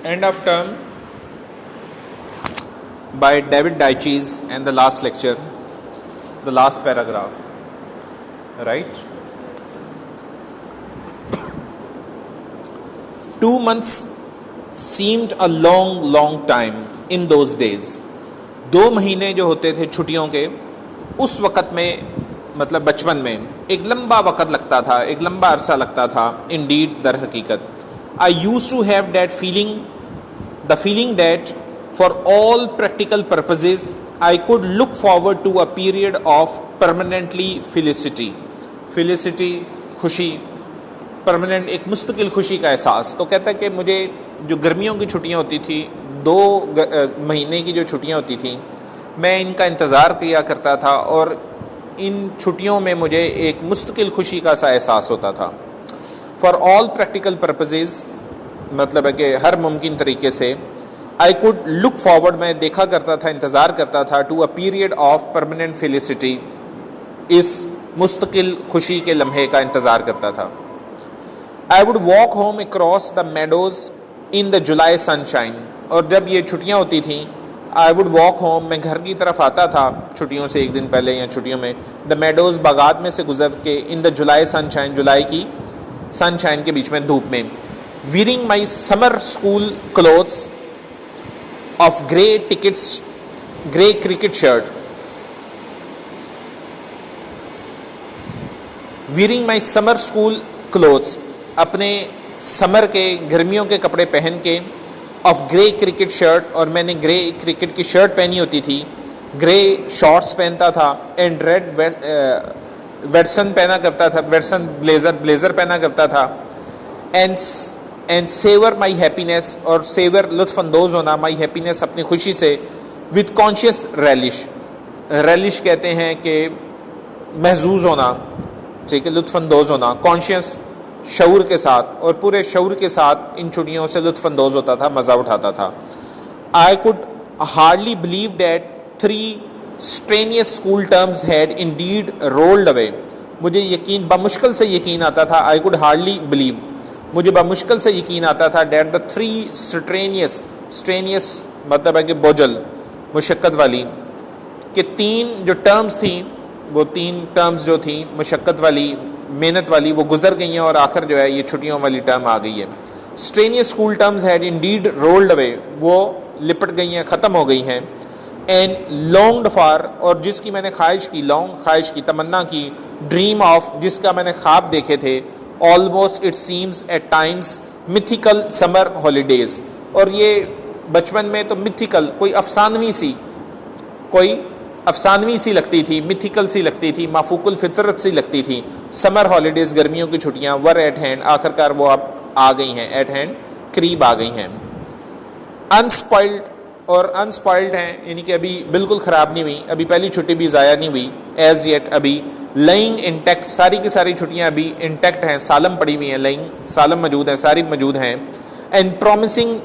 End of Term by David Deiches, and the last lecture, the last paragraph, right? 2 months seemed a long time in those days. 2 महीने जो होते थे छुट्टियों के, उस वक़्त में मतलब बचपन में एक लंबा वक़्त लगता था, एक लंबा अरसा लगता था. इंडीड, दर हकीकत. I used to have that feeling, the feeling that for all practical purposes I could look forward to a period of permanently felicity. Felicity, खुशी, परमानेंट एक मुस्तकिल खुशी का एहसास. तो कहता है कि मुझे जो गर्मियों की छुट्टियां होती थी, 2 महीने की जो छुट्टियां होती थी, मैं इनका इंतज़ार किया करता था और इन छुट्टियों में मुझे एक मुस्तकिल खुशी का सा एहसास होता था. फॉर ऑल प्रैक्टिकल पर्पजेज़ मतलब है कि हर मुमकिन तरीके से आई कुड लुक फॉरवर्ड, मैं देखा करता था, इंतज़ार करता था, to a period of permanent felicity, इस मुस्तकिल खुशी के लम्हे का इंतज़ार करता था. I would walk home across the meadows in the July sunshine. और जब ये छुट्टियाँ होती थीं, आई वुड वॉक होम, मैं घर की तरफ आता था छुट्टियों से एक दिन पहले या छुट्टियों में, द मेडोज़, बागात में से गुजर के, इन द जुलाई सनशाइन, जुलाई की सनशाइन के बीच में, धूप में, wearing my summer school clothes of grey cricket shirt, wearing my summer school clothes, अपने समर के, गर्मियों के कपड़े पहन के, of grey cricket shirt, और मैंने ग्रे क्रिकेट की शर्ट पहनी होती थी, ग्रे शॉर्ट्स पहनता था, एंड रेड वेटसन पहना करता था, वेटसन ब्लेजर पहना करता था, एंड सेवर माई हैप्पीनेस, और सेवर लुत्फानंदोज होना, माई हैप्पीनेस, अपनी खुशी से, विद कॉन्शियस रैलिश. रैलिश कहते हैं कि महजूज होना, ठीक है, लुत्फानंदोज होना, कॉन्शियस, शऊर के साथ, और पूरे शऊर के साथ इन छुट्टियों से लुत्फानंदोज होता था, मज़ा उठाता था. I could hardly believe that 3 strenuous school terms had indeed rolled away. मुझे यकीन, बमुश्किल से यकीन आता था, आई कुड हार्डली बिलीव, मुझे बमुश्किल से यकीन आता था, डैट द 3 strenuous मतलब है कि बोझल, मुशक्क़त वाली, कि 3 जो टर्म्स थी, वो 3 टर्म्स जो थी मुशक्क़त वाली, मेहनत वाली, वो गुजर गई हैं और आखिर जो है ये छुट्टियों वाली टर्म आ गई है. strenuous school terms had indeed rolled away, वो लिपट गई हैं, ख़त्म हो गई हैं. एंड लॉन्ग्ड फॉर, और जिसकी मैंने ख्वाहिश की, लॉन्ग ख्वाहिश की, तमन्ना की, ड्रीम ऑफ, जिसका मैंने ख्वाब देखे थे, almost it seems at times mythical summer holidays. और ये बचपन में तो मिथिकल, कोई अफसानवी सी लगती थी, मिथिकल सी लगती थी, माफूकुल फितरत सी लगती थी. समर हॉलीडेज, गर्मियों की छुट्टियां, वर एट हैंड, आखिरकार वो अब आ गई हैं, एट हैंड, करीब आ गई हैं. अनस्पॉइल्ड, और अनस्पॉइल्ड हैं, यानी कि अभी बिल्कुल ख़राब नहीं हुई, अभी पहली छुट्टी भी ज़ाया नहीं हुई. एज येट, अभी. लइंग इंटैक्ट, सारी की सारी छुट्टियां अभी इंटैक्ट हैं, सालम पड़ी हुई हैं, लइंग सालम मौजूद हैं, सारी मौजूद हैं. एंड प्रॉमिसिंग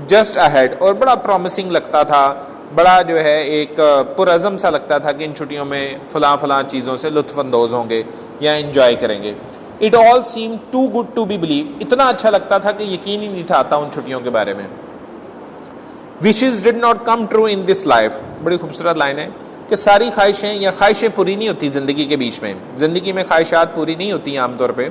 जस्ट अहेड, और बड़ा प्रॉमिसिंग लगता था, बड़ा जो है एक पुरअज़म सा लगता था कि इन छुट्टियों में फ़लाँ चीज़ों से लुत्फ़अंदोज़ होंगे या इंजॉय करेंगे. It all seem too good to be believe, इतना अच्छा लगता था कि यकीन ही नहीं था आता उन छुट्टियों के बारे में. Wishes did not come true in this life. बड़ी खूबसूरत लाइन है कि सारी ख्वाहिशें या ख्वाहिशें पूरी नहीं होती ज़िंदगी के बीच में. ज़िंदगी में ख्वाहिशात पूरी नहीं होती आमतौर पे,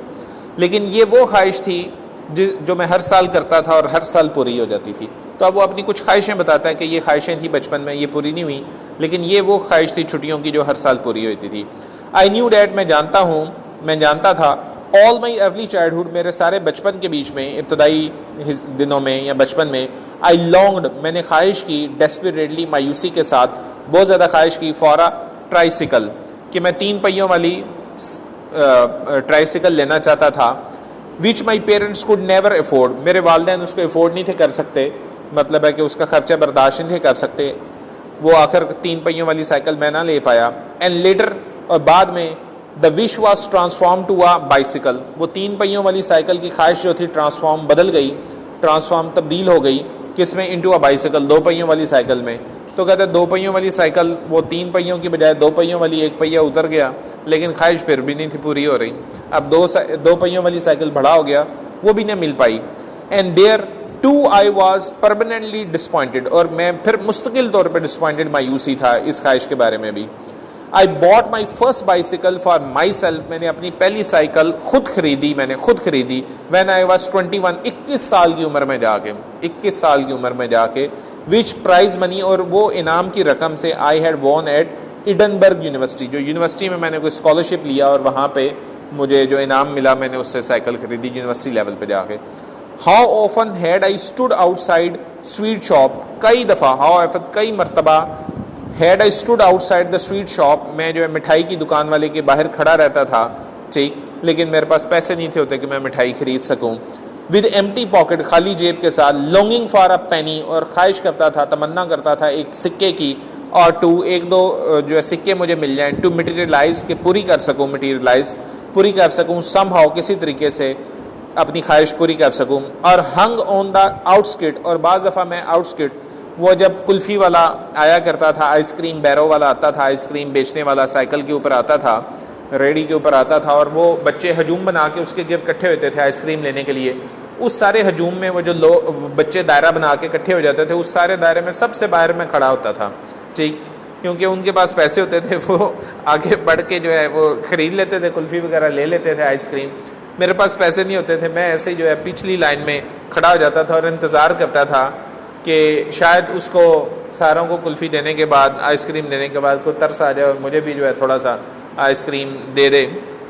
लेकिन ये वो ख्वाहिश थी जो मैं हर साल करता था और हर साल पूरी हो जाती थी. तो अब वो अपनी कुछ ख्वाहिशें बताता है कि ये ख्वाहिशें थी बचपन में, ये पूरी नहीं हुई, लेकिन ये वो ख्वाहिश थी छुट्टियों की जो हर साल पूरी होती थी. आई न्यू डैट, मैं जानता था, ऑल माई अर्ली चाइल्डहुड, मेरे सारे बचपन के बीच में, इब्तदाई दिनों में या बचपन में, आई लॉन्ग्ड, मैंने ख्वाहिश की, डेस्परेटली, मायूसी के साथ, बहुत ज़्यादा ख्वाहिश की, फॉर अ ट्राईसिकल, कि मैं 3 पहियों वाली ट्राईसिकल लेना चाहता था. Which my parents could never afford, मेरे वालिदैन उसको अफोर्ड नहीं थे कर सकते, मतलब है कि उसका खर्चा बर्दाश्त नहीं थे कर सकते. वो आखिर 3 पहियों वाली साइकिल मैं ना ले पाया. एंड लेटर, और बाद में, the wish was transform to a bicycle, वो 3 पहियों वाली साइकिल की ख्वाहिश जो थी ट्रांसफॉर्म तब्दील हो गई, किसमें, इनटू अ बाइसिकल, 2 पहियों वाली साइकिल में. तो कहते हैं 2 पहियों वाली साइकिल, वो 3 पहियों की बजाय 2 पहियों वाली 1 पहिया उतर गया, लेकिन ख्वाहिश फिर भी नहीं थी पूरी हो रही. अब 2 पहियों वाली साइकिल बड़ा हो गया, वो भी नहीं मिल पाई. And there too I was permanently disappointed, और मैं फिर मुस्तकिल तौर पर डिसपॉइंटेड मायूस ही था इस ख्वाहिश के बारे में भी। I bought my first bicycle for my self, मैंने अपनी पहली साइकिल खुद खरीदी, व्हेन आई वॉज 21, 21 साल की उम्र में जाके, 21 साल की उम्र में जाके, विच प्राइज मनी, और वो इनाम की रकम से I had won at Edinburgh University, जो यूनिवर्सिटी में मैंने कोई स्कॉलरशिप लिया और वहाँ पे मुझे जो इनाम मिला मैंने उससे साइकिल खरीदी यूनिवर्सिटी लेवल पे जाके। How often had I stood outside sweet shop, कई दफ़ा, कई मरतबा, had I stood outside the sweet shop, मैं जो है मिठाई की दुकान वाले के बाहर खड़ा रहता था, ठीक, लेकिन मेरे पास पैसे नहीं थे होते कि मैं मिठाई खरीद सकूं। विद एम्प्टी पॉकेट, खाली जेब के साथ, लॉन्गिंग फॉर अ पेनी, और ख्वाहिश करता था, तमन्ना करता था एक सिक्के की, और टू, एक दो जो है सिक्के मुझे मिल जाएं, टू मटीरियलाइज, के पूरी कर सकूं समहाउ, किसी तरीके से अपनी ख्वाहिश पूरी कर सकूं। और हंग ऑन द आउटस्किट, और बाज़ दफ़ा मैं आउटस्किट, वो जब कुल्फ़ी वाला आया करता था, आइसक्रीम बैरो वाला आता था, आइसक्रीम बेचने वाला साइकिल के ऊपर आता था, रेडी के ऊपर आता था, और वो बच्चे हजूम बना के उसके गिर्द इकट्ठे होते थे आइसक्रीम लेने के लिए। उस सारे हजूम में वो जो बच्चे दायरा बना के इकट्ठे हो जाते थे, उस सारे दायरे में सबसे बाहर में खड़ा होता था, ठीक, क्योंकि उनके पास पैसे होते थे, वो आगे बढ़ के जो है वो ख़रीद लेते थे, कुल्फ़ी वगैरह ले लेते थे, आइसक्रीम। मेरे पास पैसे नहीं होते थे, मैं ऐसे ही जो है पिछली लाइन में खड़ा हो जाता था और इंतज़ार करता था कि शायद उसको सारों को कुल्फ़ी देने के बाद, आइसक्रीम देने के बाद कोई तरस आ जाए और मुझे भी जो है थोड़ा सा आइसक्रीम दे दे,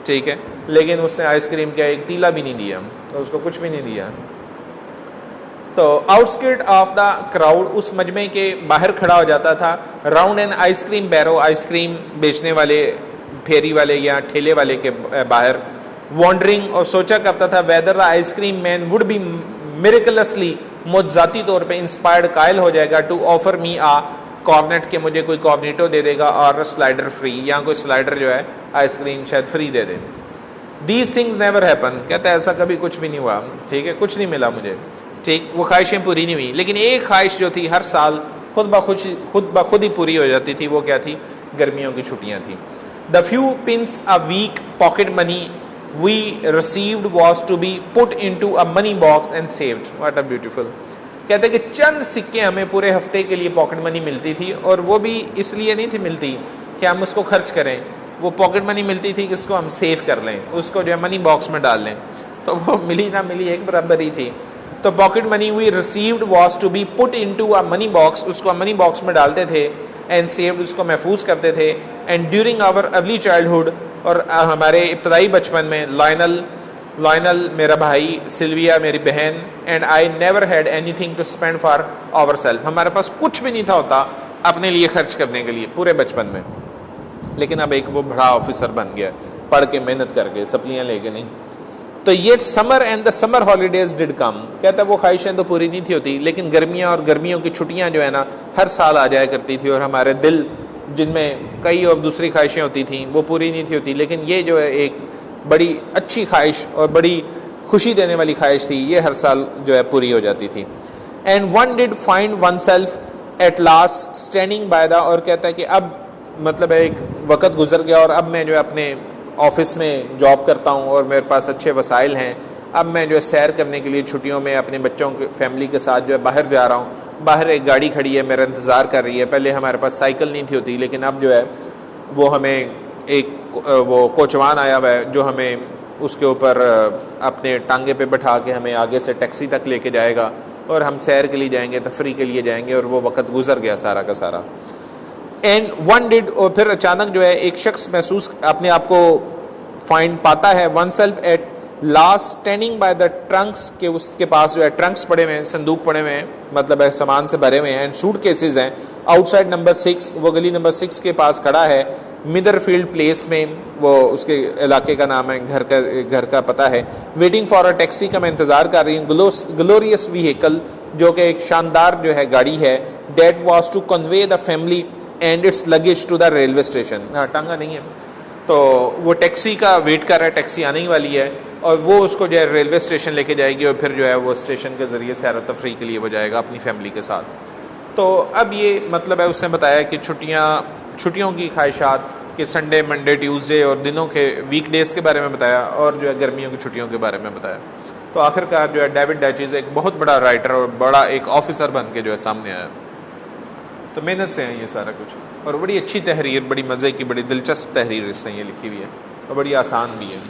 ठीक है। लेकिन उसने आइसक्रीम का एक तीला भी नहीं दिया, तो उसको कुछ भी नहीं दिया। तो आउटस्किर्ट ऑफ द क्राउड, उस मजमे के बाहर खड़ा हो जाता था। Round an ice cream barrow, ice cream बेचने वाले, फेरी वाले या ठेले वाले के बाहर। वॉन्डरिंग, और सोचा करता था, whether the ice cream man would be miraculously, मुझाती तौर पे इंस्पायर्ड, कायल हो जाएगा, to offer me a cornet, के मुझे कोई कॉर्नेटो दे देगा, और स्लाइडर फ्री, या कोई स्लाइडर जो है आइसक्रीम शायद free they they. These things never happen, कहता है ऐसा कभी कुछ भी नहीं हुआ, ठीक है, कुछ नहीं मिला मुझे, ठीक, वो ख्वाहिशें पूरी नहीं हुई। लेकिन एक ख्वाहिश जो थी हर साल खुद ब खुद ही पूरी हो जाती थी, वो क्या थी? गर्मियों की छुट्टियां थी। The few pence a week pocket money we received was to be put into a money box and saved. What a beautiful. कहते हैं कि चंद सिक्के हमें पूरे हफ्ते के लिए पॉकेट मनी मिलती थी, और वो भी इसलिए नहीं थी मिलती कि हम उसको खर्च करें, वो पॉकेट मनी मिलती थी कि उसको हम सेव कर लें, उसको जो है मनी बॉक्स में डाल लें। तो वो मिली ना मिली एक बराबर ही थी। तो pocket money we received was to be put into a money box, उसको मनी बॉक्स में डालते थे, एंड सेव्ड, उसको महफूज करते थे। And during our early childhood, और हमारे इब्तदाई बचपन में, लॉयनल मेरा भाई, सिल्विया मेरी बहन, and I never had anything to spend for our self, हमारे पास कुछ भी नहीं था होता अपने लिए खर्च करने के लिए पूरे बचपन में। लेकिन अब एक वो बड़ा ऑफिसर बन गया, पढ़ के मेहनत करके, सप्लियाँ लेके नहीं। तो ये summer and the summer holidays did कम, कहता है वो ख्वाहिशें तो पूरी नहीं थी होती, लेकिन गर्मियाँ और गर्मियों की छुट्टियाँ जो है ना हर साल आ जाया करती थी, और हमारे दिल जिनमें कई और दूसरी ख्वाहिशें होती थी वो पूरी नहीं थी होती। लेकिन ये जो है एक बड़ी अच्छी ख्वाहिश और बड़ी खुशी देने वाली ख्वाहिश थी, ये हर साल जो है पूरी हो जाती थी। And one did find one self at last standing by the, और कहता है कि अब मतलब एक वक़्त गुजर गया और अब मैं जो है अपने ऑफिस में जॉब करता हूँ और मेरे पास अच्छे वसाइल हैं, अब मैं जो है सैर करने के लिए छुट्टियों में अपने बच्चों के फैमिली के साथ जो है बाहर जा रहा हूँ। बाहर एक गाड़ी खड़ी है, मेरा इंतज़ार कर रही है। पहले हमारे पास साइकिल नहीं थी होती, लेकिन अब जो है वो हमें एक वो कोचवान आया हुआ है जो हमें उसके ऊपर अपने टांगे पे बैठा के हमें आगे से टैक्सी तक लेके जाएगा और हम सैर के लिए जाएंगे, तफरी के लिए जाएंगे, और वो वक़्त गुजर गया सारा का सारा। एंड वन डिड, और फिर अचानक जो है एक शख्स महसूस अपने आप को फाइंड पाता है, one self at last standing by the Trunks, के उसके पास जो है ट्रंक्स पड़े हुए हैं, संदूक पड़े हुए हैं, मतलब है सामान से भरे हुए हैं, एंड सूट केसेज हैं। आउटसाइड नंबर 6, वो गली नंबर 6 के पास खड़ा है, मिदरफील्ड प्लेस में, वो उसके इलाके का नाम है, घर का पता है। वेटिंग फॉर अ टैक्सी का मैं इंतज़ार कर रही हूँ। ग्लोरियस व्हीकल, जो कि एक शानदार जो है गाड़ी है, that was to convey the family and its luggage to the railway station. हाँ, टांगा नहीं है, तो वो टैक्सी का वेट कर रहा है, टैक्सी आने ही वाली है, और वो उसको जो है रेलवे स्टेशन लेके जाएगी, और फिर जो है वो स्टेशन के ज़रिए सैर व तफरी के लिए वो जाएगा अपनी फैमिली के साथ। तो अब ये मतलब है, उसने बताया कि छुट्टियों की ख्वाहिशात, कि संडे, मंडे, ट्यूसडे और दिनों के वीकडेज़ के बारे में बताया, और जो है गर्मियों की छुट्टियों के बारे में बताया। तो आखिरकार जो है डेविड डैचेस एक बहुत बड़ा राइटर और बड़ा एक ऑफिसर बन के जो है सामने आया। तो मेहनत से है ये सारा कुछ, और बड़ी अच्छी तहरीर, बड़ी मज़े की, बड़ी दिलचस्प तहरीर इसने ये लिखी हुई है और बड़ी आसान भी है।